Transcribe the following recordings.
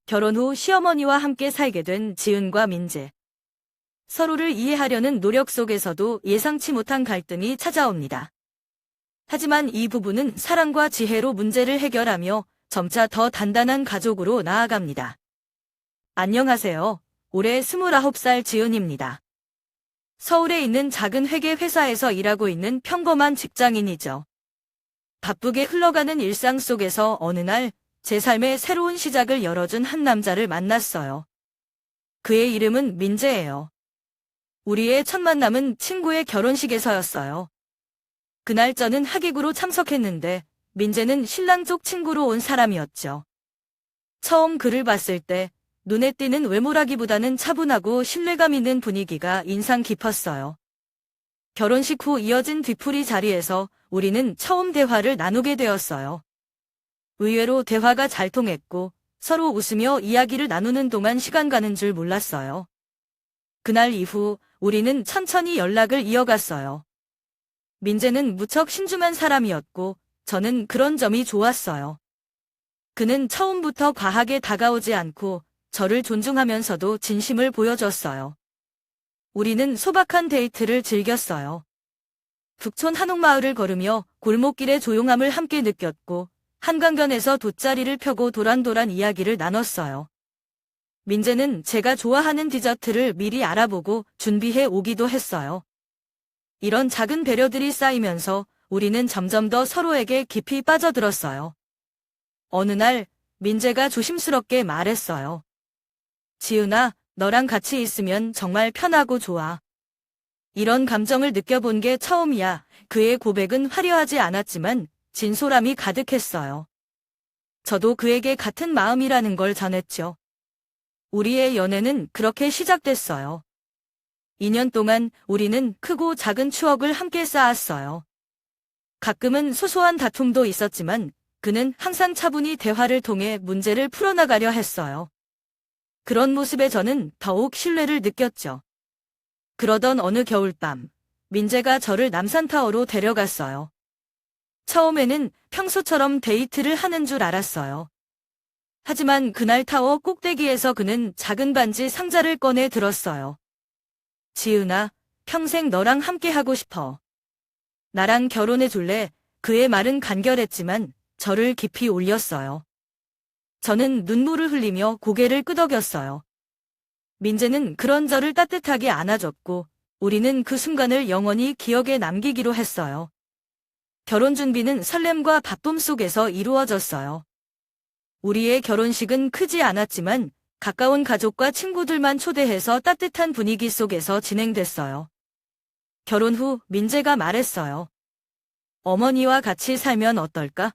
결혼 후 시어머니와 함께 살게 된 지은과 민재. 서로를 이해하려는 노력 속에서도 예상치 못한 갈등이 찾아옵니다. 하지만 이 부부는 사랑과 지혜로 문제를 해결하며 점차 더 단단한 가족으로 나아갑니다. 안녕하세요. 올해 29살 지은입니다. 서울에 있는 작은 회계 회사에서 일하고 있는 평범한 직장인이죠. 바쁘게 흘러가는 일상 속에서 어느 날 제 삶의 새로운 시작을 열어준 한 남자를 만났어요. 그의 이름은 민재예요. 우리의 첫 만남은 친구의 결혼식에서였어요. 그날 저는 하객으로 참석했는데 민재는 신랑 쪽 친구로 온 사람이었죠. 처음 그를 봤을 때 눈에 띄는 외모라기보다는 차분하고 신뢰감 있는 분위기가 인상 깊었어요. 결혼식 후 이어진 뒤풀이 자리에서 우리는 처음 대화를 나누게 되었어요. 의외로 대화가 잘 통했고 서로 웃으며 이야기를 나누는 동안 시간 가는 줄 몰랐어요. 그날 이후 우리는 천천히 연락을 이어갔어요. 민재는 무척 신중한 사람이었고 저는 그런 점이 좋았어요. 그는 처음부터 과하게 다가오지 않고 저를 존중하면서도 진심을 보여줬어요. 우리는 소박한 데이트를 즐겼어요. 북촌 한옥마을을 걸으며 골목길의 조용함을 함께 느꼈고 한강변에서 돗자리를 펴고 도란도란 이야기를 나눴어요. 민재는 제가 좋아하는 디저트를 미리 알아보고 준비해 오기도 했어요. 이런 작은 배려들이 쌓이면서 우리는 점점 더 서로에게 깊이 빠져들었어요. 어느 날 민재가 조심스럽게 말했어요. 지은아, 너랑 같이 있으면 정말 편하고 좋아. 이런 감정을 느껴본 게 처음이야. 그의 고백은 화려하지 않았지만 진솔함이 가득했어요. 저도 그에게 같은 마음이라는 걸 전했죠. 우리의 연애는 그렇게 시작됐어요. 2년 동안 우리는 크고 작은 추억을 함께 쌓았어요. 가끔은 소소한 다툼도 있었지만 그는 항상 차분히 대화를 통해 문제를 풀어나가려 했어요. 그런 모습에 저는 더욱 신뢰를 느꼈죠. 그러던 어느 겨울밤, 민재가 저를 남산타워로 데려갔어요. 처음에는 평소처럼 데이트를 하는 줄 알았어요. 하지만 그날 타워 꼭대기에서 그는 작은 반지 상자를 꺼내 들었어요. 지은아, 평생 너랑 함께 하고 싶어. 나랑 결혼해 줄래? 그의 말은 간결했지만 저를 깊이 울렸어요. 저는 눈물을 흘리며 고개를 끄덕였어요. 민재는 그런 저를 따뜻하게 안아줬고 우리는 그 순간을 영원히 기억에 남기기로 했어요. 결혼 준비는 설렘과 바쁨 속에서 이루어졌어요. 우리의 결혼식은 크지 않았지만 가까운 가족과 친구들만 초대해서 따뜻한 분위기 속에서 진행됐어요. 결혼 후 민재가 말했어요. 어머니와 같이 살면 어떨까?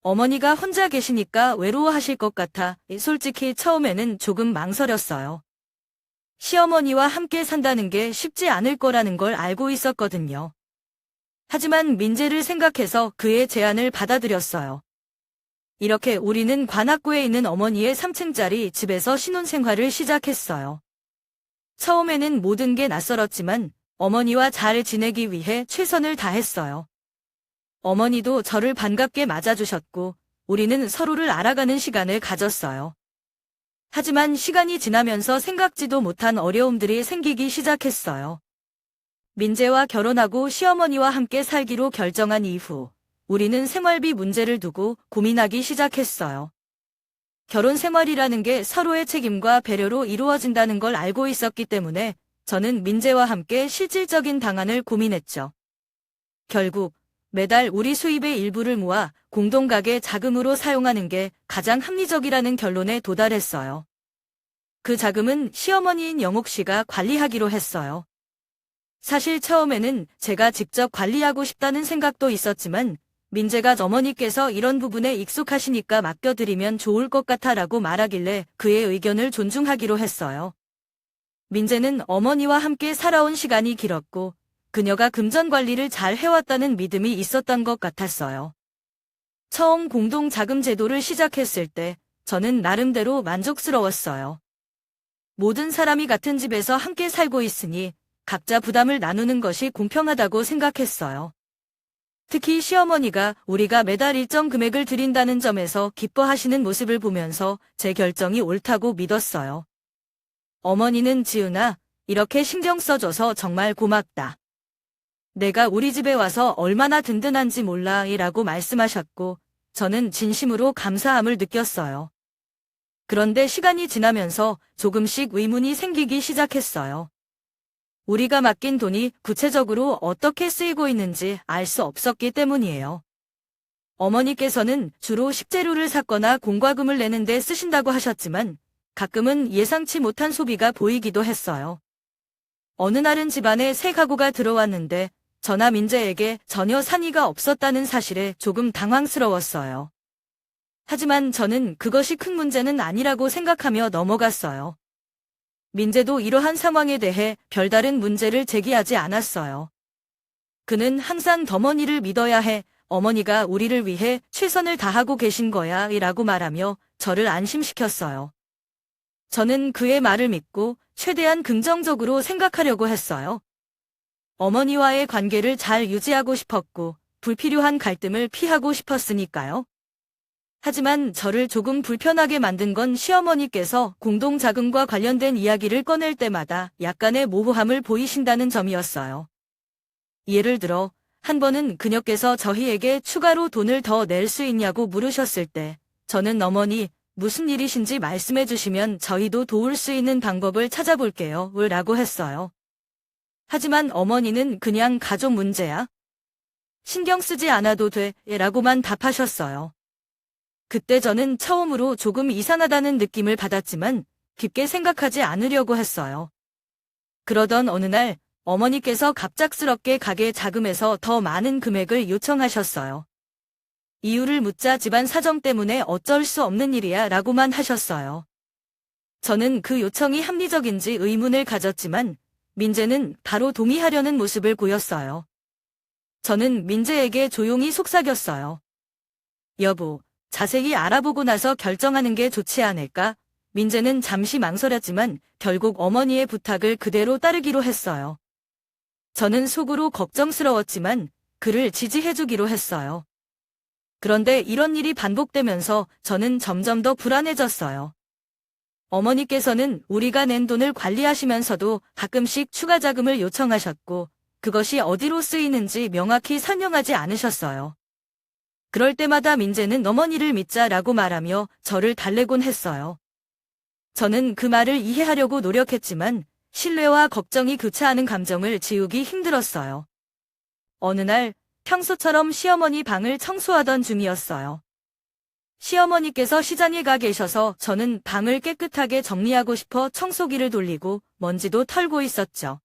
어머니가 혼자 계시니까 외로워하실 것 같아. 솔직히 처음에는 조금 망설였어요. 시어머니와 함께 산다는 게 쉽지 않을 거라는 걸 알고 있었거든요. 하지만 민재를 생각해서 그의 제안을 받아들였어요. 이렇게 우리는 관악구에 있는 어머니의 3층짜리 집에서 신혼생활을 시작했어요. 처음에는 모든 게 낯설었지만 어머니와 잘 지내기 위해 최선을 다했어요. 어머니도 저를 반갑게 맞아주셨고 우리는 서로를 알아가는 시간을 가졌어요. 하지만 시간이 지나면서 생각지도 못한 어려움들이 생기기 시작했어요. 민재와 결혼하고 시어머니와 함께 살기로 결정한 이후 우리는 생활비 문제를 두고 고민하기 시작했어요. 결혼 생활이라는 게 서로의 책임과 배려로 이루어진다는 걸 알고 있었기 때문에 저는 민재와 함께 실질적인 방안을 고민했죠. 결국 매달 우리 수입의 일부를 모아 공동가게 자금으로 사용하는 게 가장 합리적이라는 결론에 도달했어요. 그 자금은 시어머니인 영옥 씨가 관리하기로 했어요. 사실 처음에는 제가 직접 관리하고 싶다는 생각도 있었지만 민재가 어머니께서 이런 부분에 익숙하시니까 맡겨드리면 좋을 것 같아라고 말하길래 그의 의견을 존중하기로 했어요. 민재는 어머니와 함께 살아온 시간이 길었고 그녀가 금전 관리를 잘 해왔다는 믿음이 있었던 것 같았어요. 처음 공동 자금 제도를 시작했을 때 저는 나름대로 만족스러웠어요. 모든 사람이 같은 집에서 함께 살고 있으니 각자 부담을 나누는 것이 공평하다고 생각했어요. 특히 시어머니가 우리가 매달 일정 금액을 드린다는 점에서 기뻐하시는 모습을 보면서 제 결정이 옳다고 믿었어요. 어머니는 지은아, 이렇게 신경 써줘서 정말 고맙다. 내가 우리 집에 와서 얼마나 든든한지 몰라 라고 말씀하셨고 저는 진심으로 감사함을 느꼈어요. 그런데 시간이 지나면서 조금씩 의문이 생기기 시작했어요. 우리가 맡긴 돈이 구체적으로 어떻게 쓰이고 있는지 알 수 없었기 때문이에요. 어머니께서는 주로 식재료를 샀거나 공과금을 내는데 쓰신다고 하셨지만 가끔은 예상치 못한 소비가 보이기도 했어요. 어느 날은 집안에 새 가구가 들어왔는데 저나 민재에게 전혀 산의가 없었다는 사실에 조금 당황스러웠어요. 하지만 저는 그것이 큰 문제는 아니라고 생각하며 넘어갔어요. 민재도 이러한 상황에 대해 별다른 문제를 제기하지 않았어요. 그는 항상 어머니를 믿어야 해, 어머니가 우리를 위해 최선을 다하고 계신 거야 라고 말하며 저를 안심시켰어요. 저는 그의 말을 믿고 최대한 긍정적으로 생각하려고 했어요. 어머니와의 관계를 잘 유지하고 싶었고 불필요한 갈등을 피하고 싶었으니까요. 하지만 저를 조금 불편하게 만든 건 시어머니께서 공동자금과 관련된 이야기를 꺼낼 때마다 약간의 모호함을 보이신다는 점이었어요. 예를 들어 한 번은 그녀께서 저희에게 추가로 돈을 더 낼 수 있냐고 물으셨을 때 저는 어머니, 무슨 일이신지 말씀해 주시면 저희도 도울 수 있는 방법을 찾아볼게요 라고 했어요. 하지만 어머니는 그냥 가족 문제야. 신경 쓰지 않아도 돼 라고만 답하셨어요. 그때 저는 처음으로 조금 이상하다는 느낌을 받았지만 깊게 생각하지 않으려고 했어요. 그러던 어느 날 어머니께서 갑작스럽게 가게 자금에서 더 많은 금액을 요청하셨어요. 이유를 묻자 집안 사정 때문에 어쩔 수 없는 일이야 라고만 하셨어요. 저는 그 요청이 합리적인지 의문을 가졌지만 민재는 바로 동의하려는 모습을 보였어요. 저는 민재에게 조용히 속삭였어요. 여보, 자세히 알아보고 나서 결정하는 게 좋지 않을까? 민재는 잠시 망설였지만 결국 어머니의 부탁을 그대로 따르기로 했어요. 저는 속으로 걱정스러웠지만 그를 지지해주기로 했어요. 그런데 이런 일이 반복되면서 저는 점점 더 불안해졌어요. 어머니께서는 우리가 낸 돈을 관리하시면서도 가끔씩 추가 자금을 요청하셨고 그것이 어디로 쓰이는지 명확히 설명하지 않으셨어요. 그럴 때마다 민재는 어머니를 믿자라고 말하며 저를 달래곤 했어요. 저는 그 말을 이해하려고 노력했지만 신뢰와 걱정이 교차하는 감정을 지우기 힘들었어요. 어느 날 평소처럼 시어머니 방을 청소하던 중이었어요. 시어머니께서 시장에 가 계셔서 저는 방을 깨끗하게 정리하고 싶어 청소기를 돌리고 먼지도 털고 있었죠.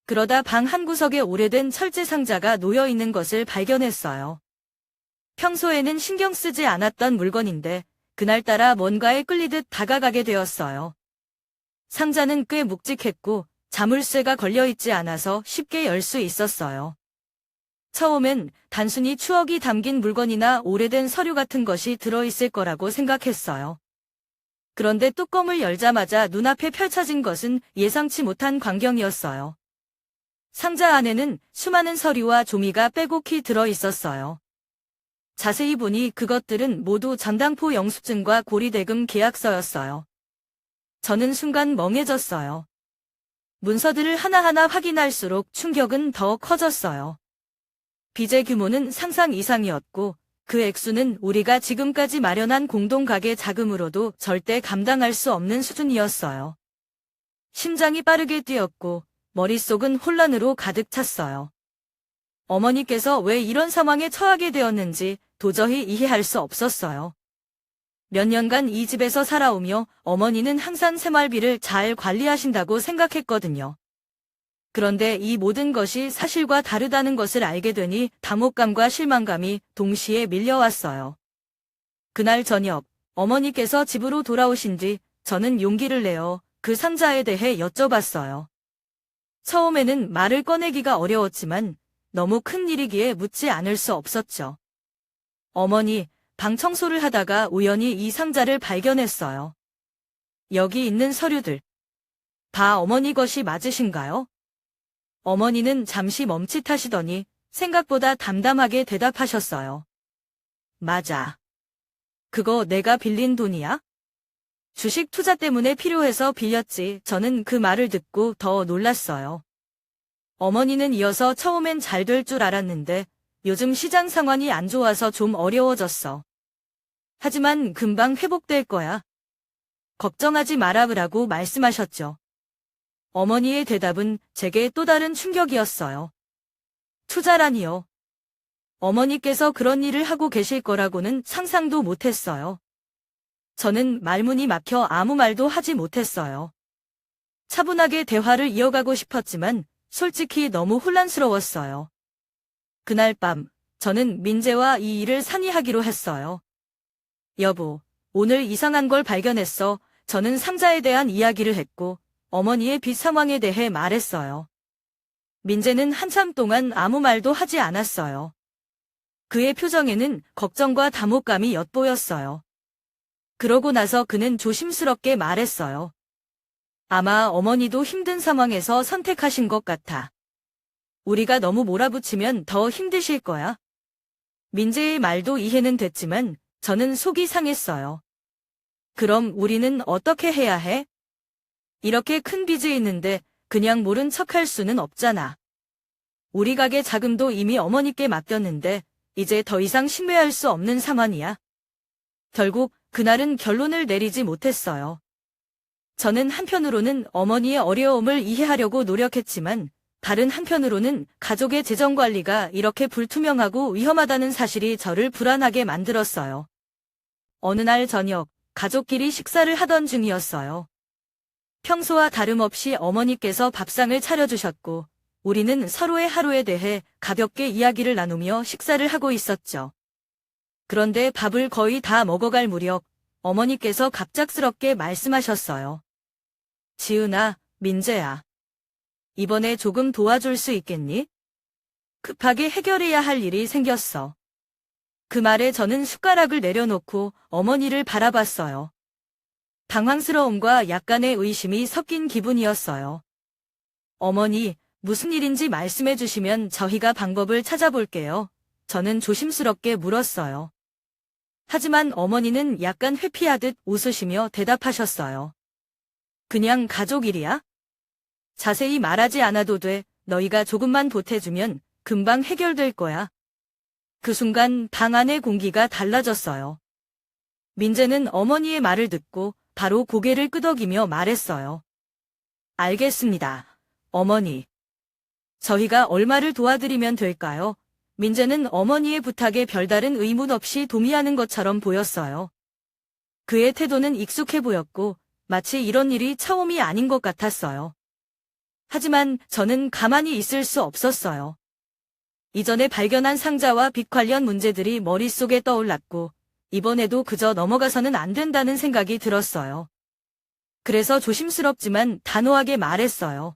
그러다 방 한구석에 오래된 철제 상자가 놓여 있는 것을 발견했어요. 평소에는 신경 쓰지 않았던 물건인데 그날따라 뭔가에 끌리듯 다가가게 되었어요. 상자는 꽤 묵직했고 자물쇠가 걸려있지 않아서 쉽게 열 수 있었어요. 처음엔 단순히 추억이 담긴 물건이나 오래된 서류 같은 것이 들어있을 거라고 생각했어요. 그런데 뚜껑을 열자마자 눈앞에 펼쳐진 것은 예상치 못한 광경이었어요. 상자 안에는 수많은 서류와 종이가 빼곡히 들어있었어요. 자세히 보니 그것들은 모두 전당포 영수증과 고리대금 계약서였어요. 저는 순간 멍해졌어요. 문서들을 하나하나 확인할수록 충격은 더 커졌어요. 빚의 규모는 상상 이상이었고 그 액수는 우리가 지금까지 마련한 공동가게 자금으로도 절대 감당할 수 없는 수준이었어요. 심장이 빠르게 뛰었고 머릿속은 혼란으로 가득 찼어요. 어머니께서 왜 이런 상황에 처하게 되었는지 도저히 이해할 수 없었어요. 몇 년간 이 집에서 살아오며 어머니는 항상 생활비를 잘 관리하신다고 생각했거든요. 그런데 이 모든 것이 사실과 다르다는 것을 알게 되니 당혹감과 실망감이 동시에 밀려왔어요. 그날 저녁, 어머니께서 집으로 돌아오신 뒤 저는 용기를 내어 그 상자에 대해 여쭤봤어요. 처음에는 말을 꺼내기가 어려웠지만 너무 큰 일이기에 묻지 않을 수 없었죠. 어머니, 방 청소를 하다가 우연히 이 상자를 발견했어요. 여기 있는 서류들. 다 어머니 것이 맞으신가요? 어머니는 잠시 멈칫하시더니 생각보다 담담하게 대답하셨어요. 맞아. 그거 내가 빌린 돈이야? 주식 투자 때문에 필요해서 빌렸지. 저는 그 말을 듣고 더 놀랐어요. 어머니는 이어서 처음엔 잘 될 줄 알았는데 요즘 시장 상황이 안 좋아서 좀 어려워졌어. 하지만 금방 회복될 거야. 걱정하지 말아보라고 말씀하셨죠. 어머니의 대답은 제게 또 다른 충격이었어요. 투자라니요. 어머니께서 그런 일을 하고 계실 거라고는 상상도 못했어요. 저는 말문이 막혀 아무 말도 하지 못했어요. 차분하게 대화를 이어가고 싶었지만 솔직히 너무 혼란스러웠어요. 그날 밤, 저는 민재와 이 일을 상의하기로 했어요. 여보, 오늘 이상한 걸 발견했어. 저는 상자에 대한 이야기를 했고 어머니의 빚 상황에 대해 말했어요. 민재는 한참 동안 아무 말도 하지 않았어요. 그의 표정에는 걱정과 담혹감이 엿보였어요. 그러고 나서 그는 조심스럽게 말했어요. 아마 어머니도 힘든 상황에서 선택하신 것 같아. 우리가 너무 몰아붙이면 더 힘드실 거야. 민재의 말도 이해는 됐지만 저는 속이 상했어요. 그럼 우리는 어떻게 해야 해? 이렇게 큰 빚이 있는데 그냥 모른 척할 수는 없잖아. 우리 가게 자금도 이미 어머니께 맡겼는데 이제 더 이상 신뢰할 수 없는 상황이야. 결국 그날은 결론을 내리지 못했어요. 저는 한편으로는 어머니의 어려움을 이해하려고 노력했지만 다른 한편으로는 가족의 재정관리가 이렇게 불투명하고 위험하다는 사실이 저를 불안하게 만들었어요. 어느 날 저녁, 가족끼리 식사를 하던 중이었어요. 평소와 다름없이 어머니께서 밥상을 차려주셨고 우리는 서로의 하루에 대해 가볍게 이야기를 나누며 식사를 하고 있었죠. 그런데 밥을 거의 다 먹어갈 무렵 어머니께서 갑작스럽게 말씀하셨어요. 지은아, 민재야. 이번에 조금 도와줄 수 있겠니? 급하게 해결해야 할 일이 생겼어. 그 말에 저는 숟가락을 내려놓고 어머니를 바라봤어요. 당황스러움과 약간의 의심이 섞인 기분이었어요. 어머니, 무슨 일인지 말씀해 주시면 저희가 방법을 찾아볼게요. 저는 조심스럽게 물었어요. 하지만 어머니는 약간 회피하듯 웃으시며 대답하셨어요. 그냥 가족 일이야? 자세히 말하지 않아도 돼. 너희가 조금만 보태주면 금방 해결될 거야. 그 순간 방 안의 공기가 달라졌어요. 민재는 어머니의 말을 듣고 바로 고개를 끄덕이며 말했어요. 알겠습니다, 어머니. 저희가 얼마를 도와드리면 될까요? 민재는 어머니의 부탁에 별다른 의문 없이 동의하는 것처럼 보였어요. 그의 태도는 익숙해 보였고 마치 이런 일이 처음이 아닌 것 같았어요. 하지만 저는 가만히 있을 수 없었어요. 이전에 발견한 상자와 빚 관련 문제들이 머릿속에 떠올랐고 이번에도 그저 넘어가서는 안 된다는 생각이 들었어요. 그래서 조심스럽지만 단호하게 말했어요.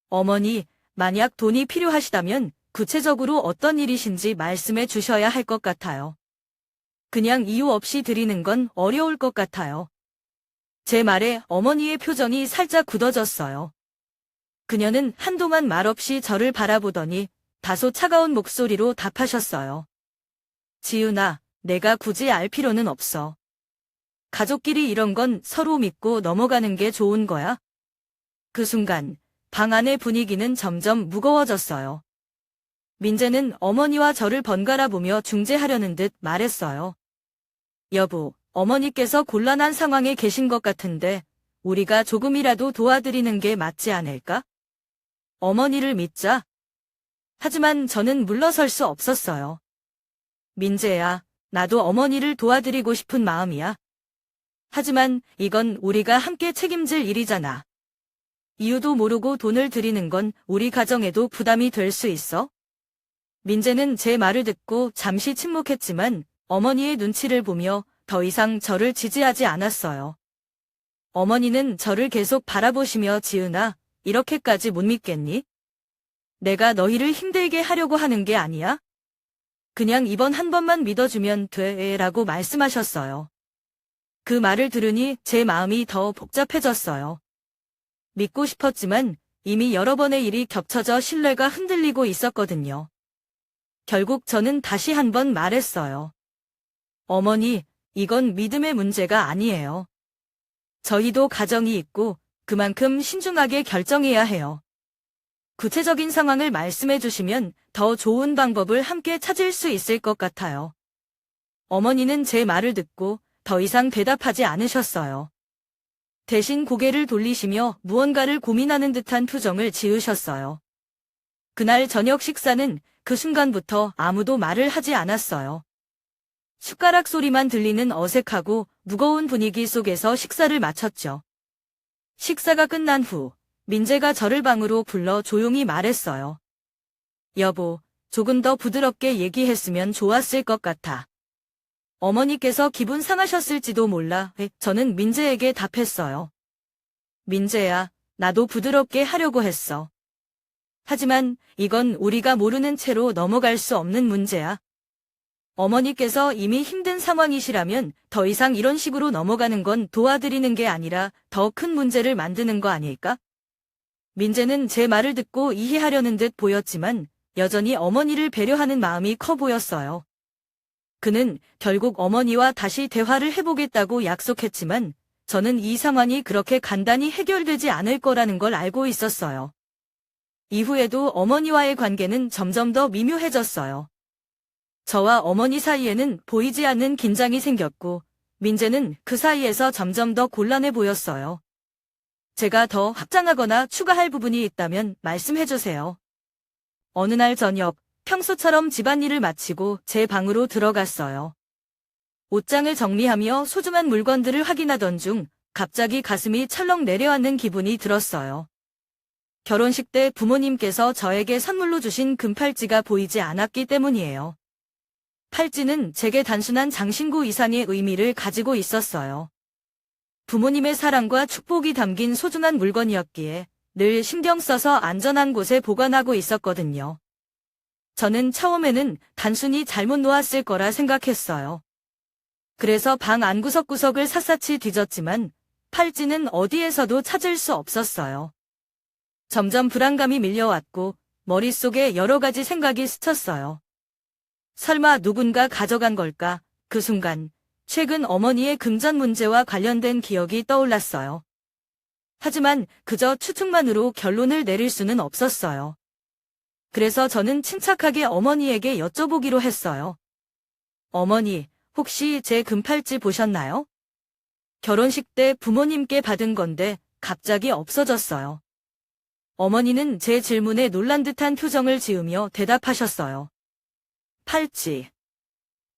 어머니, 만약 돈이 필요하시다면 구체적으로 어떤 일이신지 말씀해 주셔야 할 것 같아요. 그냥 이유 없이 드리는 건 어려울 것 같아요. 제 말에 어머니의 표정이 살짝 굳어졌어요. 그녀는 한동안 말없이 저를 바라보더니 다소 차가운 목소리로 답하셨어요. 지은아, 내가 굳이 알 필요는 없어. 가족끼리 이런 건 서로 믿고 넘어가는 게 좋은 거야. 그 순간 방 안의 분위기는 점점 무거워졌어요. 민재는 어머니와 저를 번갈아 보며 중재하려는 듯 말했어요. 여보, 어머니께서 곤란한 상황에 계신 것 같은데 우리가 조금이라도 도와드리는 게 맞지 않을까? 어머니를 믿자. 하지만 저는 물러설 수 없었어요. 민재야, 나도 어머니를 도와드리고 싶은 마음이야. 하지만 이건 우리가 함께 책임질 일이잖아. 이유도 모르고 돈을 드리는 건 우리 가정에도 부담이 될 수 있어? 민재는 제 말을 듣고 잠시 침묵했지만 어머니의 눈치를 보며 더 이상 저를 지지하지 않았어요. 어머니는 저를 계속 바라보시며 지은아, 이렇게까지 못 믿겠니? 내가 너희를 힘들게 하려고 하는 게 아니야? 그냥 이번 한 번만 믿어주면 돼 라고 말씀하셨어요. 그 말을 들으니 제 마음이 더 복잡해졌어요. 믿고 싶었지만 이미 여러 번의 일이 겹쳐져 신뢰가 흔들리고 있었거든요. 결국 저는 다시 한번 말했어요. 어머니, 이건 믿음의 문제가 아니에요. 저희도 가정이 있고 그만큼 신중하게 결정해야 해요. 구체적인 상황을 말씀해 주시면 더 좋은 방법을 함께 찾을 수 있을 것 같아요. 어머니는 제 말을 듣고 더 이상 대답하지 않으셨어요. 대신 고개를 돌리시며 무언가를 고민하는 듯한 표정을 지으셨어요. 그날 저녁 식사는 그 순간부터 아무도 말을 하지 않았어요. 숟가락 소리만 들리는 어색하고 무거운 분위기 속에서 식사를 마쳤죠. 식사가 끝난 후 민재가 저를 방으로 불러 조용히 말했어요. 여보, 조금 더 부드럽게 얘기했으면 좋았을 것 같아. 어머니께서 기분 상하셨을지도 몰라. 저는 민재에게 답했어요. 민재야, 나도 부드럽게 하려고 했어. 하지만 이건 우리가 모르는 채로 넘어갈 수 없는 문제야. 어머니께서 이미 힘든 상황이시라면 더 이상 이런 식으로 넘어가는 건 도와드리는 게 아니라 더 큰 문제를 만드는 거 아닐까? 민재는 제 말을 듣고 이해하려는 듯 보였지만 여전히 어머니를 배려하는 마음이 커 보였어요. 그는 결국 어머니와 다시 대화를 해보겠다고 약속했지만 저는 이 상황이 그렇게 간단히 해결되지 않을 거라는 걸 알고 있었어요. 이후에도 어머니와의 관계는 점점 더 미묘해졌어요. 저와 어머니 사이에는 보이지 않는 긴장이 생겼고 민재는 그 사이에서 점점 더 곤란해 보였어요. 제가 더 확장하거나 추가할 부분이 있다면 말씀해 주세요. 어느 날 저녁, 평소처럼 집안일을 마치고 제 방으로 들어갔어요. 옷장을 정리하며 소중한 물건들을 확인하던 중 갑자기 가슴이 철렁 내려앉는 기분이 들었어요. 결혼식 때 부모님께서 저에게 선물로 주신 금팔찌가 보이지 않았기 때문이에요. 팔찌는 제게 단순한 장신구 이상의 의미를 가지고 있었어요. 부모님의 사랑과 축복이 담긴 소중한 물건이었기에 늘 신경 써서 안전한 곳에 보관하고 있었거든요. 저는 처음에는 단순히 잘못 놓았을 거라 생각했어요. 그래서 방 안구석구석을 샅샅이 뒤졌지만 팔찌는 어디에서도 찾을 수 없었어요. 점점 불안감이 밀려왔고 머릿속에 여러 가지 생각이 스쳤어요. 설마 누군가 가져간 걸까? 그 순간 최근 어머니의 금전 문제와 관련된 기억이 떠올랐어요. 하지만 그저 추측만으로 결론을 내릴 수는 없었어요. 그래서 저는 침착하게 어머니에게 여쭤보기로 했어요. 어머니, 혹시 제 금팔찌 보셨나요? 결혼식 때 부모님께 받은 건데 갑자기 없어졌어요. 어머니는 제 질문에 놀란 듯한 표정을 지으며 대답하셨어요. 팔찌.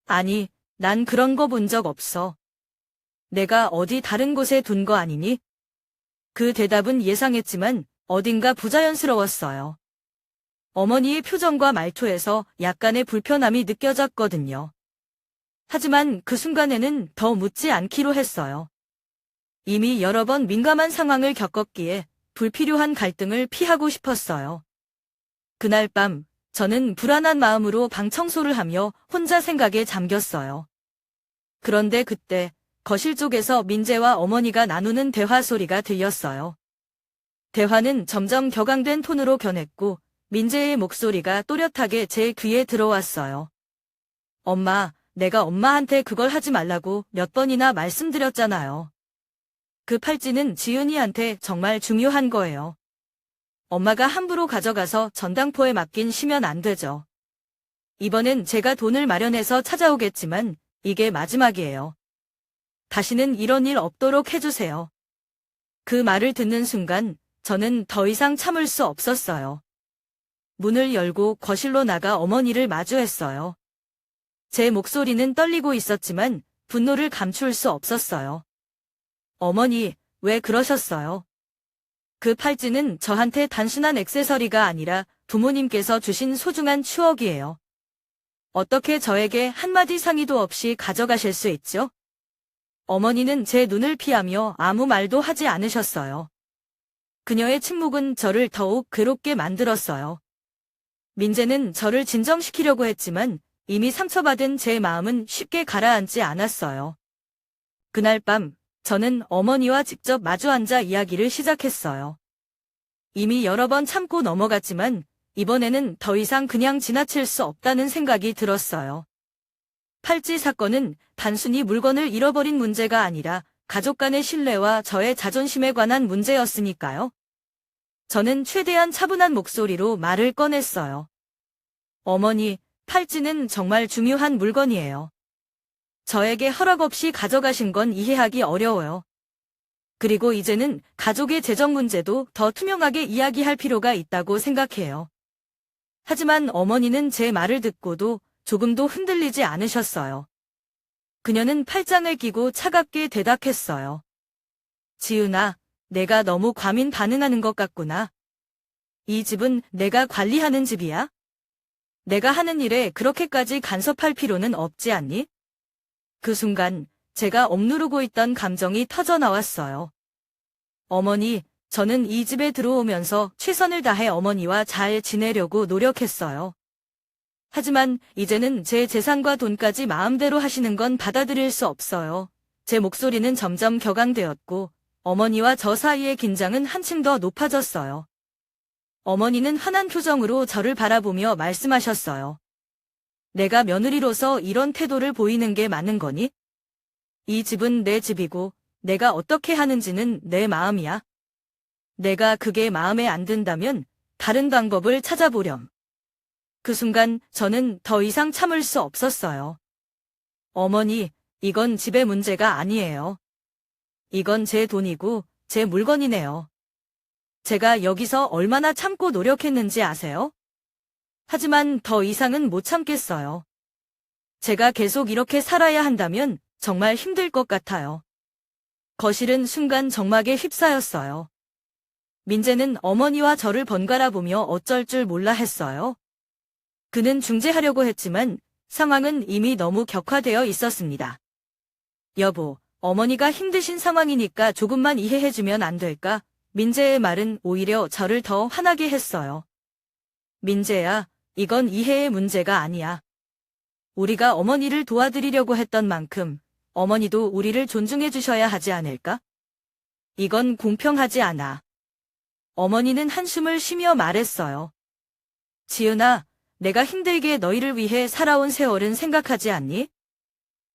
아니, 난 그런 거 본 적 없어. 내가 어디 다른 곳에 둔 거 아니니? 그 대답은 예상했지만 어딘가 부자연스러웠어요. 어머니의 표정과 말투에서 약간의 불편함이 느껴졌거든요. 하지만 그 순간에는 더 묻지 않기로 했어요. 이미 여러 번 민감한 상황을 겪었기에 불필요한 갈등을 피하고 싶었어요. 그날 밤, 저는 불안한 마음으로 방 청소를 하며 혼자 생각에 잠겼어요. 그런데 그때 거실 쪽에서 민재와 어머니가 나누는 대화 소리가 들렸어요. 대화는 점점 격앙된 톤으로 변했고 민재의 목소리가 또렷하게 제 귀에 들어왔어요. 엄마, 내가 엄마한테 그걸 하지 말라고 몇 번이나 말씀드렸잖아요. 그 팔찌는 지은이한테 정말 중요한 거예요. 엄마가 함부로 가져가서 전당포에 맡기시면 안 되죠. 이번엔 제가 돈을 마련해서 찾아오겠지만 이게 마지막이에요. 다시는 이런 일 없도록 해주세요. 그 말을 듣는 순간 저는 더 이상 참을 수 없었어요. 문을 열고 거실로 나가 어머니를 마주했어요. 제 목소리는 떨리고 있었지만 분노를 감출 수 없었어요. 어머니, 왜 그러셨어요? 그 팔찌는 저한테 단순한 액세서리가 아니라 부모님께서 주신 소중한 추억이에요. 어떻게 저에게 한마디 상의도 없이 가져가실 수 있죠? 어머니는 제 눈을 피하며 아무 말도 하지 않으셨어요. 그녀의 침묵은 저를 더욱 괴롭게 만들었어요. 민재는 저를 진정시키려고 했지만 이미 상처받은 제 마음은 쉽게 가라앉지 않았어요. 그날 밤, 저는 어머니와 직접 마주 앉아 이야기를 시작했어요. 이미 여러 번 참고 넘어갔지만 이번에는 더 이상 그냥 지나칠 수 없다는 생각이 들었어요. 팔찌 사건은 단순히 물건을 잃어버린 문제가 아니라 가족 간의 신뢰와 저의 자존심에 관한 문제였으니까요. 저는 최대한 차분한 목소리로 말을 꺼냈어요. 어머니, 팔찌는 정말 중요한 물건이에요. 저에게 허락 없이 가져가신 건 이해하기 어려워요. 그리고 이제는 가족의 재정 문제도 더 투명하게 이야기할 필요가 있다고 생각해요. 하지만 어머니는 제 말을 듣고도 조금도 흔들리지 않으셨어요. 그녀는 팔짱을 끼고 차갑게 대답했어요. 지은아, 내가 너무 과민 반응하는 것 같구나. 이 집은 내가 관리하는 집이야? 내가 하는 일에 그렇게까지 간섭할 필요는 없지 않니? 그 순간 제가 억누르고 있던 감정이 터져나왔어요. 어머니, 저는 이 집에 들어오면서 최선을 다해 어머니와 잘 지내려고 노력했어요. 하지만 이제는 제 재산과 돈까지 마음대로 하시는 건 받아들일 수 없어요. 제 목소리는 점점 격앙되었고 어머니와 저 사이의 긴장은 한층 더 높아졌어요. 어머니는 환한 표정으로 저를 바라보며 말씀하셨어요. 내가 며느리로서 이런 태도를 보이는 게 맞는 거니? 이 집은 내 집이고 내가 어떻게 하는지는 내 마음이야. 내가 그게 마음에 안 든다면 다른 방법을 찾아보렴. 그 순간 저는 더 이상 참을 수 없었어요. 어머니, 이건 집의 문제가 아니에요. 이건 제 돈이고 제 물건이네요. 제가 여기서 얼마나 참고 노력했는지 아세요? 하지만 더 이상은 못 참겠어요. 제가 계속 이렇게 살아야 한다면 정말 힘들 것 같아요. 거실은 순간 정막에 휩싸였어요. 민재는 어머니와 저를 번갈아 보며 어쩔 줄 몰라 했어요. 그는 중재하려고 했지만 상황은 이미 너무 격화되어 있었습니다. 여보, 어머니가 힘드신 상황이니까 조금만 이해해주면 안 될까? 민재의 말은 오히려 저를 더 화나게 했어요. 민재야, 이건 이해의 문제가 아니야. 우리가 어머니를 도와드리려고 했던 만큼 어머니도 우리를 존중해 주셔야 하지 않을까? 이건 공평하지 않아. 어머니는 한숨을 쉬며 말했어요. 지은아, 내가 힘들게 너희를 위해 살아온 세월은 생각하지 않니?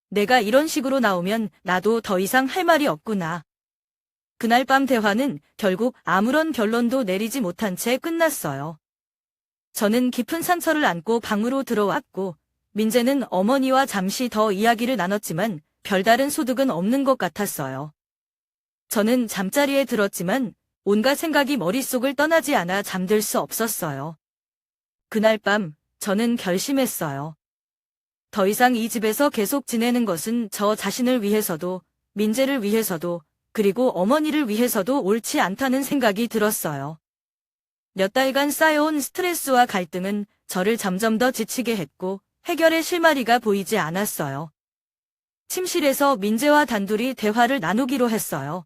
내가 이런 식으로 나오면 나도 더 이상 할 말이 없구나. 그날 밤 대화는 결국 아무런 결론도 내리지 못한 채 끝났어요. 저는 깊은 상처를 안고 방으로 들어왔고 민재는 어머니와 잠시 더 이야기를 나눴지만 별다른 소득은 없는 것 같았어요. 저는 잠자리에 들었지만 온갖 생각이 머릿속을 떠나지 않아 잠들 수 없었어요. 그날 밤 저는 결심했어요. 더 이상 이 집에서 계속 지내는 것은 저 자신을 위해서도 민재를 위해서도 그리고 어머니를 위해서도 옳지 않다는 생각이 들었어요. 몇 달간 쌓여온 스트레스와 갈등은 저를 점점 더 지치게 했고 해결의 실마리가 보이지 않았어요. 침실에서 민재와 단둘이 대화를 나누기로 했어요.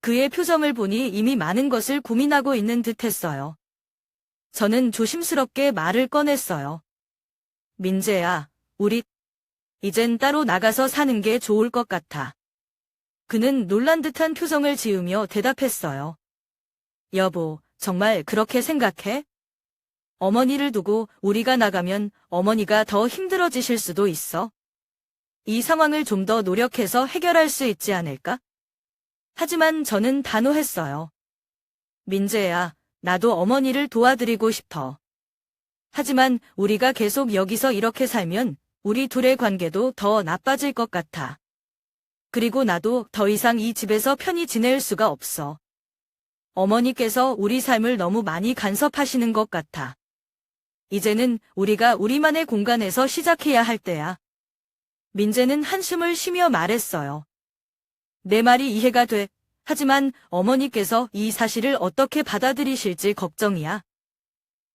그의 표정을 보니 이미 많은 것을 고민하고 있는 듯했어요. 저는 조심스럽게 말을 꺼냈어요. 민재야, 우리 이젠 따로 나가서 사는 게 좋을 것 같아. 그는 놀란 듯한 표정을 지으며 대답했어요. 여보, 정말 그렇게 생각해? 어머니를 두고 우리가 나가면 어머니가 더 힘들어지실 수도 있어. 이 상황을 좀 더 노력해서 해결할 수 있지 않을까? 하지만 저는 단호했어요. 민재야, 나도 어머니를 도와드리고 싶어. 하지만 우리가 계속 여기서 이렇게 살면 우리 둘의 관계도 더 나빠질 것 같아. 그리고 나도 더 이상 이 집에서 편히 지낼 수가 없어. 어머니께서 우리 삶을 너무 많이 간섭하시는 것 같아. 이제는 우리가 우리만의 공간에서 시작해야 할 때야. 민재는 한숨을 쉬며 말했어요. 내 말이 이해가 돼. 하지만 어머니께서 이 사실을 어떻게 받아들이실지 걱정이야.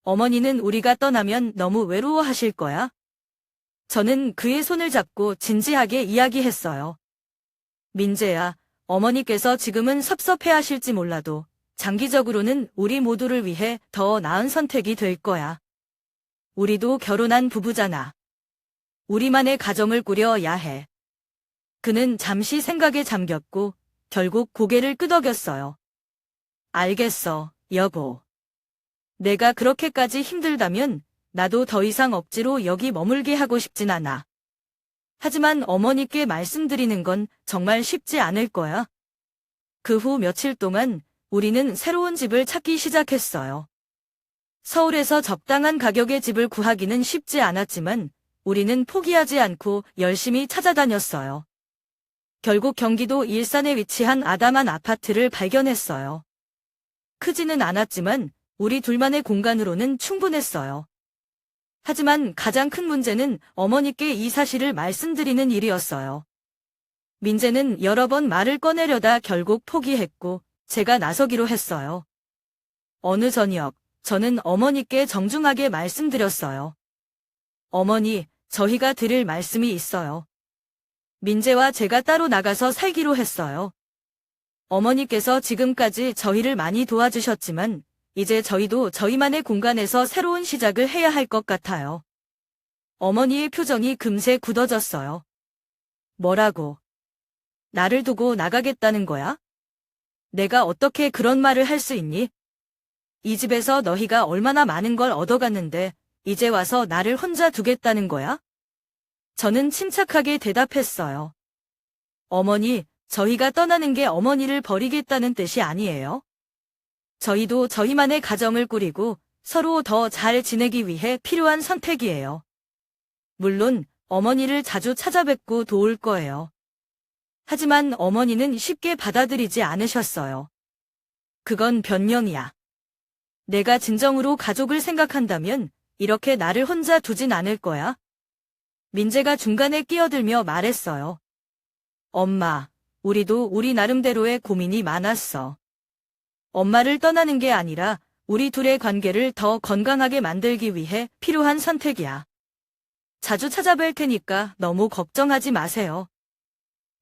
어머니는 우리가 떠나면 너무 외로워하실 거야. 저는 그의 손을 잡고 진지하게 이야기했어요. 민재야, 어머니께서 지금은 섭섭해하실지 몰라도 장기적으로는 우리 모두를 위해 더 나은 선택이 될 거야. 우리도 결혼한 부부잖아. 우리만의 가정을 꾸려야 해. 그는 잠시 생각에 잠겼고 결국 고개를 끄덕였어요. 알겠어, 여보. 내가 그렇게까지 힘들다면 나도 더 이상 억지로 여기 머물게 하고 싶진 않아. 하지만 어머니께 말씀드리는 건 정말 쉽지 않을 거야. 그 후 며칠 동안 우리는 새로운 집을 찾기 시작했어요. 서울에서 적당한 가격의 집을 구하기는 쉽지 않았지만 우리는 포기하지 않고 열심히 찾아다녔어요. 결국 경기도 일산에 위치한 아담한 아파트를 발견했어요. 크지는 않았지만 우리 둘만의 공간으로는 충분했어요. 하지만 가장 큰 문제는 어머니께 이 사실을 말씀드리는 일이었어요. 민재는 여러 번 말을 꺼내려다 결국 포기했고 제가 나서기로 했어요. 어느 저녁, 저는 어머니께 정중하게 말씀드렸어요. 어머니, 저희가 드릴 말씀이 있어요. 민재와 제가 따로 나가서 살기로 했어요. 어머니께서 지금까지 저희를 많이 도와주셨지만 이제 저희도 저희만의 공간에서 새로운 시작을 해야 할 것 같아요. 어머니의 표정이 금세 굳어졌어요. 뭐라고? 나를 두고 나가겠다는 거야? 내가 어떻게 그런 말을 할 수 있니? 이 집에서 너희가 얼마나 많은 걸 얻어갔는데 이제 와서 나를 혼자 두겠다는 거야? 저는 침착하게 대답했어요. 어머니, 저희가 떠나는 게 어머니를 버리겠다는 뜻이 아니에요. 저희도 저희만의 가정을 꾸리고 서로 더 잘 지내기 위해 필요한 선택이에요. 물론 어머니를 자주 찾아뵙고 도울 거예요. 하지만 어머니는 쉽게 받아들이지 않으셨어요. 그건 변명이야. 내가 진정으로 가족을 생각한다면 이렇게 나를 혼자 두진 않을 거야. 민재가 중간에 끼어들며 말했어요. 엄마, 우리도 우리 나름대로의 고민이 많았어. 엄마를 떠나는 게 아니라 우리 둘의 관계를 더 건강하게 만들기 위해 필요한 선택이야. 자주 찾아뵐 테니까 너무 걱정하지 마세요.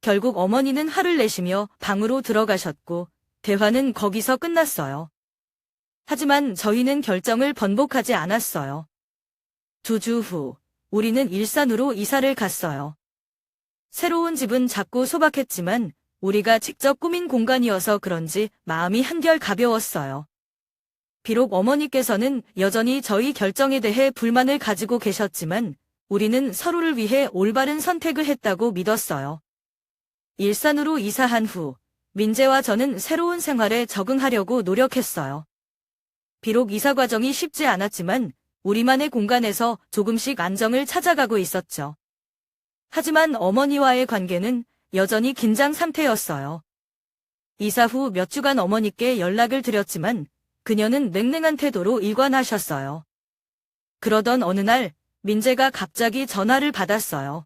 결국 어머니는 화를 내시며 방으로 들어가셨고 대화는 거기서 끝났어요. 하지만 저희는 결정을 번복하지 않았어요. 2주 후, 우리는 일산으로 이사를 갔어요. 새로운 집은 작고 소박했지만 우리가 직접 꾸민 공간이어서 그런지 마음이 한결 가벼웠어요. 비록 어머니께서는 여전히 저희 결정에 대해 불만을 가지고 계셨지만 우리는 서로를 위해 올바른 선택을 했다고 믿었어요. 일산으로 이사한 후 민재와 저는 새로운 생활에 적응하려고 노력했어요. 비록 이사 과정이 쉽지 않았지만 우리만의 공간에서 조금씩 안정을 찾아가고 있었죠. 하지만 어머니와의 관계는 여전히 긴장 상태였어요. 이사 후 몇 주간 어머니께 연락을 드렸지만 그녀는 냉랭한 태도로 일관하셨어요. 그러던 어느 날 민재가 갑자기 전화를 받았어요.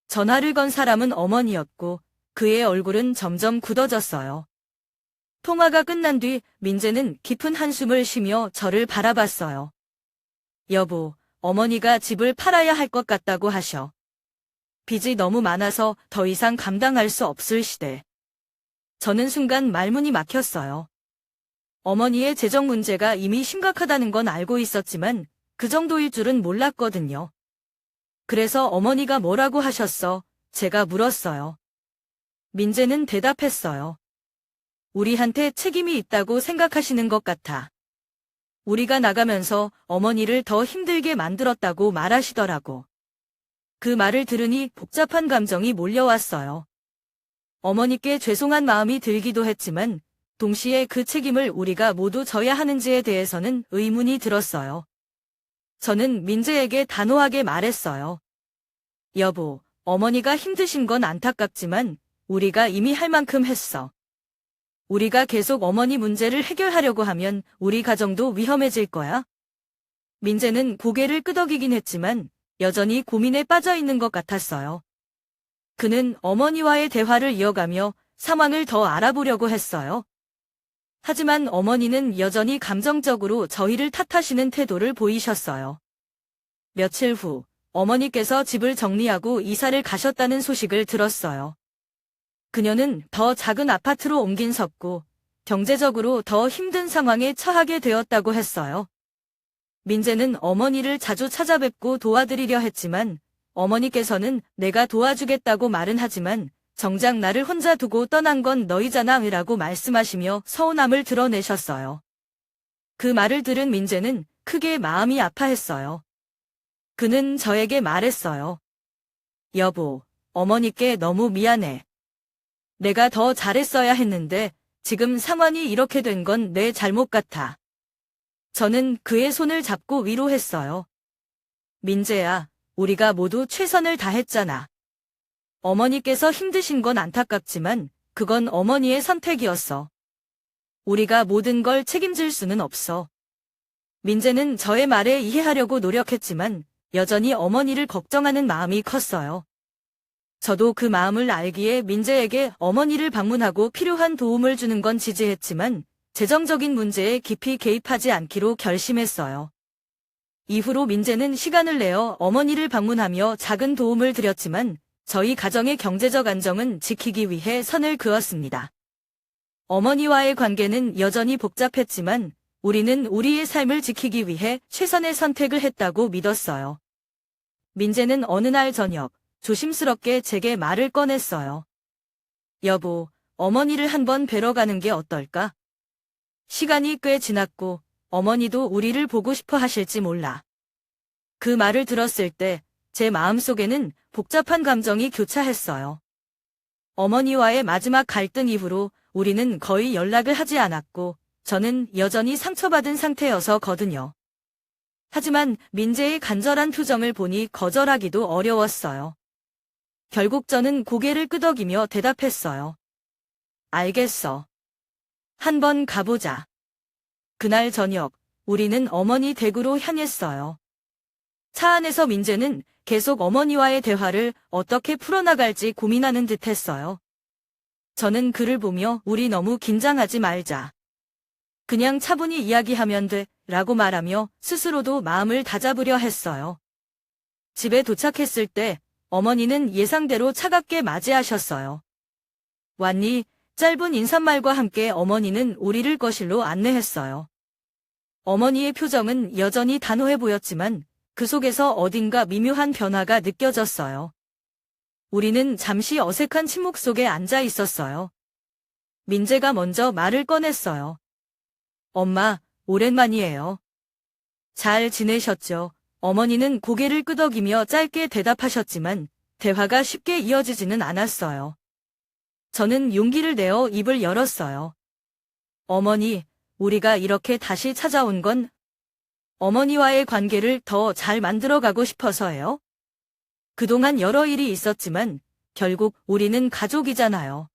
전화를 건 사람은 어머니였고 그의 얼굴은 점점 굳어졌어요. 통화가 끝난 뒤 민재는 깊은 한숨을 쉬며 저를 바라봤어요. 여보, 어머니가 집을 팔아야 할 것 같다고 하셔. 빚이 너무 많아서 더 이상 감당할 수 없을 시대. 저는 순간 말문이 막혔어요. 어머니의 재정 문제가 이미 심각하다는 건 알고 있었지만 그 정도일 줄은 몰랐거든요. 그래서 어머니가 뭐라고 하셨어? 제가 물었어요. 민재는 대답했어요. 우리한테 책임이 있다고 생각하시는 것 같아. 우리가 나가면서 어머니를 더 힘들게 만들었다고 말하시더라고. 그 말을 들으니 복잡한 감정이 몰려왔어요. 어머니께 죄송한 마음이 들기도 했지만 동시에 그 책임을 우리가 모두 져야 하는지에 대해서는 의문이 들었어요. 저는 민재에게 단호하게 말했어요. 여보, 어머니가 힘드신 건 안타깝지만 우리가 이미 할 만큼 했어. 우리가 계속 어머니 문제를 해결하려고 하면 우리 가정도 위험해질 거야. 민재는 고개를 끄덕이긴 했지만 여전히 고민에 빠져 있는 것 같았어요. 그는 어머니와의 대화를 이어가며 상황을 더 알아보려고 했어요. 하지만 어머니는 여전히 감정적으로 저희를 탓하시는 태도를 보이셨어요. 며칠 후 어머니께서 집을 정리하고 이사를 가셨다는 소식을 들었어요. 그녀는 더 작은 아파트로 옮긴 섰고 경제적으로 더 힘든 상황에 처하게 되었다고 했어요. 민재는 어머니를 자주 찾아뵙고 도와드리려 했지만 어머니께서는 내가 도와주겠다고 말은 하지만 정작 나를 혼자 두고 떠난 건 너희잖아 라고 말씀하시며 서운함을 드러내셨어요. 그 말을 들은 민재는 크게 마음이 아파했어요. 그는 저에게 말했어요. 여보, 어머니께 너무 미안해. 내가 더 잘했어야 했는데 지금 상황이 이렇게 된 건 내 잘못 같아. 저는 그의 손을 잡고 위로했어요. 민재야, 우리가 모두 최선을 다했잖아. 어머니께서 힘드신 건 안타깝지만 그건 어머니의 선택이었어. 우리가 모든 걸 책임질 수는 없어. 민재는 저의 말에 이해하려고 노력했지만 여전히 어머니를 걱정하는 마음이 컸어요. 저도 그 마음을 알기에 민재에게 어머니를 방문하고 필요한 도움을 주는 건 지지했지만 재정적인 문제에 깊이 개입하지 않기로 결심했어요. 이후로 민재는 시간을 내어 어머니를 방문하며 작은 도움을 드렸지만 저희 가정의 경제적 안정은 지키기 위해 선을 그었습니다. 어머니와의 관계는 여전히 복잡했지만 우리는 우리의 삶을 지키기 위해 최선의 선택을 했다고 믿었어요. 민재는 어느 날 저녁 조심스럽게 제게 말을 꺼냈어요. 여보, 어머니를 한번 뵈러 가는 게 어떨까? 시간이 꽤 지났고 어머니도 우리를 보고 싶어 하실지 몰라. 그 말을 들었을 때 제 마음속에는 복잡한 감정이 교차했어요. 어머니와의 마지막 갈등 이후로 우리는 거의 연락을 하지 않았고 저는 여전히 상처받은 상태여서거든요. 하지만 민재의 간절한 표정을 보니 거절하기도 어려웠어요. 결국 저는 고개를 끄덕이며 대답했어요. 알겠어. 한번 가보자. 그날 저녁, 우리는 어머니 댁으로 향했어요. 차 안에서 민재는 계속 어머니와의 대화를 어떻게 풀어나갈지 고민하는 듯했어요. 저는 그를 보며 우리 너무 긴장하지 말자. 그냥 차분히 이야기하면 돼, 라고 말하며 스스로도 마음을 다잡으려 했어요. 집에 도착했을 때 어머니는 예상대로 차갑게 맞이하셨어요. 왔니? 짧은 인사말과 함께 어머니는 우리를 거실로 안내했어요. 어머니의 표정은 여전히 단호해 보였지만 그 속에서 어딘가 미묘한 변화가 느껴졌어요. 우리는 잠시 어색한 침묵 속에 앉아 있었어요. 민재가 먼저 말을 꺼냈어요. 엄마, 오랜만이에요. 잘 지내셨죠? 어머니는 고개를 끄덕이며 짧게 대답하셨지만 대화가 쉽게 이어지지는 않았어요. 저는 용기를 내어 입을 열었어요. 어머니, 우리가 이렇게 다시 찾아온 건 어머니와의 관계를 더 잘 만들어가고 싶어서예요. 그동안 여러 일이 있었지만 결국 우리는 가족이잖아요.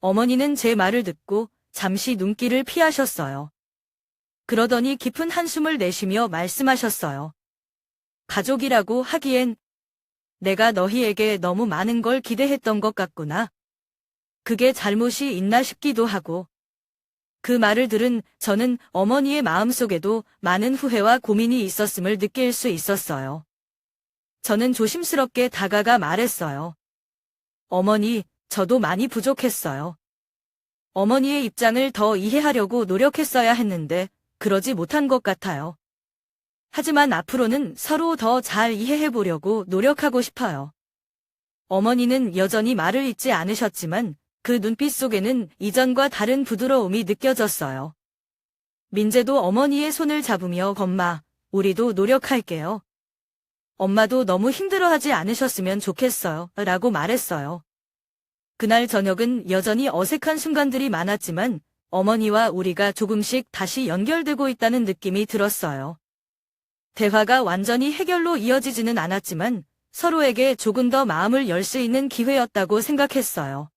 어머니는 제 말을 듣고 잠시 눈길을 피하셨어요. 그러더니 깊은 한숨을 내쉬며 말씀하셨어요. 가족이라고 하기엔 내가 너희에게 너무 많은 걸 기대했던 것 같구나. 그게 잘못이 있나 싶기도 하고. 그 말을 들은 저는 어머니의 마음속에도 많은 후회와 고민이 있었음을 느낄 수 있었어요. 저는 조심스럽게 다가가 말했어요. 어머니, 저도 많이 부족했어요. 어머니의 입장을 더 이해하려고 노력했어야 했는데 그러지 못한 것 같아요. 하지만 앞으로는 서로 더 잘 이해해보려고 노력하고 싶어요. 어머니는 여전히 말을 잇지 않으셨지만 그 눈빛 속에는 이전과 다른 부드러움이 느껴졌어요. 민재도 어머니의 손을 잡으며 엄마, 우리도 노력할게요. 엄마도 너무 힘들어하지 않으셨으면 좋겠어요. 라고 말했어요. 그날 저녁은 여전히 어색한 순간들이 많았지만 어머니와 우리가 조금씩 다시 연결되고 있다는 느낌이 들었어요. 대화가 완전히 해결로 이어지지는 않았지만 서로에게 조금 더 마음을 열 수 있는 기회였다고 생각했어요.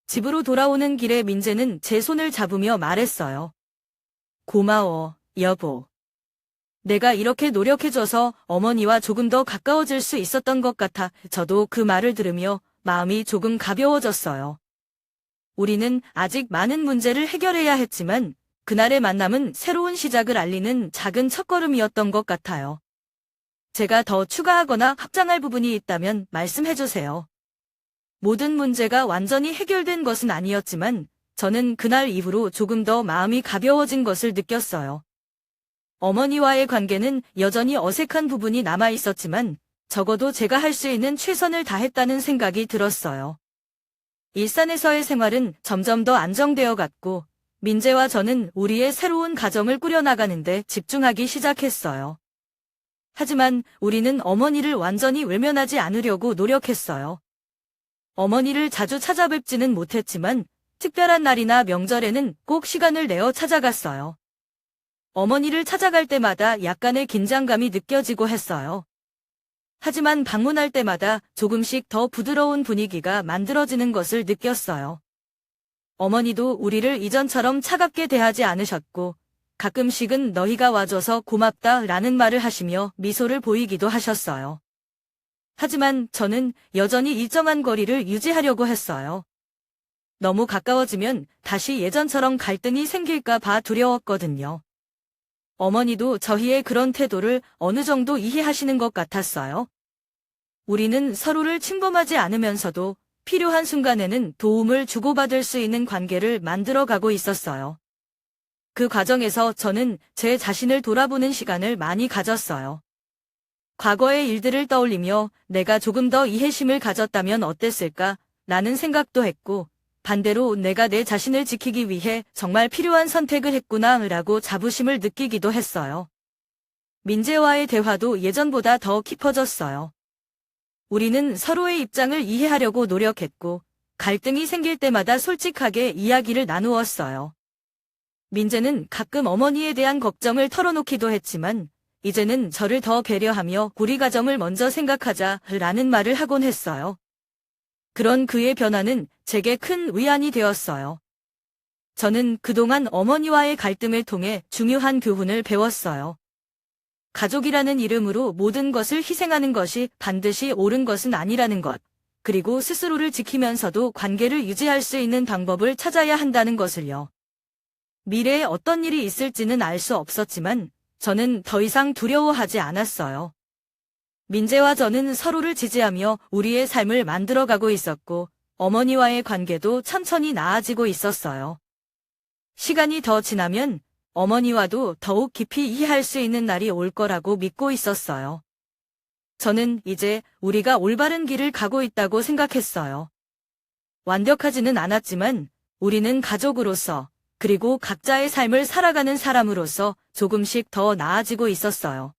집으로 돌아오는 길에 민재는 제 손을 잡으며 말했어요. 고마워, 여보. 내가 이렇게 노력해줘서 어머니와 조금 더 가까워질 수 있었던 것 같아. 저도 그 말을 들으며 마음이 조금 가벼워졌어요. 우리는 아직 많은 문제를 해결해야 했지만 그날의 만남은 새로운 시작을 알리는 작은 첫걸음이었던 것 같아요. 제가 더 추가하거나 확장할 부분이 있다면 말씀해주세요. 모든 문제가 완전히 해결된 것은 아니었지만 저는 그날 이후로 조금 더 마음이 가벼워진 것을 느꼈어요. 어머니와의 관계는 여전히 어색한 부분이 남아 있었지만 적어도 제가 할 수 있는 최선을 다했다는 생각이 들었어요. 일산에서의 생활은 점점 더 안정되어 갔고 민재와 저는 우리의 새로운 가정을 꾸려나가는데 집중하기 시작했어요. 하지만 우리는 어머니를 완전히 외면하지 않으려고 노력했어요. 어머니를 자주 찾아뵙지는 못했지만 특별한 날이나 명절에는 꼭 시간을 내어 찾아갔어요. 어머니를 찾아갈 때마다 약간의 긴장감이 느껴지고 했어요. 하지만 방문할 때마다 조금씩 더 부드러운 분위기가 만들어지는 것을 느꼈어요. 어머니도 우리를 이전처럼 차갑게 대하지 않으셨고 가끔씩은 너희가 와줘서 고맙다라는 말을 하시며 미소를 보이기도 하셨어요. 하지만 저는 여전히 일정한 거리를 유지하려고 했어요. 너무 가까워지면 다시 예전처럼 갈등이 생길까 봐 두려웠거든요. 어머니도 저희의 그런 태도를 어느 정도 이해하시는 것 같았어요. 우리는 서로를 침범하지 않으면서도 필요한 순간에는 도움을 주고받을 수 있는 관계를 만들어가고 있었어요. 그 과정에서 저는 제 자신을 돌아보는 시간을 많이 가졌어요. 과거의 일들을 떠올리며 내가 조금 더 이해심을 가졌다면 어땠을까? 라는 생각도 했고, 반대로 내가 내 자신을 지키기 위해 정말 필요한 선택을 했구나 라고 자부심을 느끼기도 했어요. 민재와의 대화도 예전보다 더 깊어졌어요. 우리는 서로의 입장을 이해하려고 노력했고, 갈등이 생길 때마다 솔직하게 이야기를 나누었어요. 민재는 가끔 어머니에 대한 걱정을 털어놓기도 했지만, 이제는 저를 더 배려하며 우리 가정을 먼저 생각하자라는 말을 하곤 했어요. 그런 그의 변화는 제게 큰 위안이 되었어요. 저는 그동안 어머니와의 갈등을 통해 중요한 교훈을 배웠어요. 가족이라는 이름으로 모든 것을 희생하는 것이 반드시 옳은 것은 아니라는 것, 그리고 스스로를 지키면서도 관계를 유지할 수 있는 방법을 찾아야 한다는 것을요. 미래에 어떤 일이 있을지는 알 수 없었지만 저는 더 이상 두려워하지 않았어요. 민재와 저는 서로를 지지하며 우리의 삶을 만들어가고 있었고 어머니와의 관계도 천천히 나아지고 있었어요. 시간이 더 지나면 어머니와도 더욱 깊이 이해할 수 있는 날이 올 거라고 믿고 있었어요. 저는 이제 우리가 올바른 길을 가고 있다고 생각했어요. 완벽하지는 않았지만 우리는 가족으로서 그리고 각자의 삶을 살아가는 사람으로서 조금씩 더 나아지고 있었어요.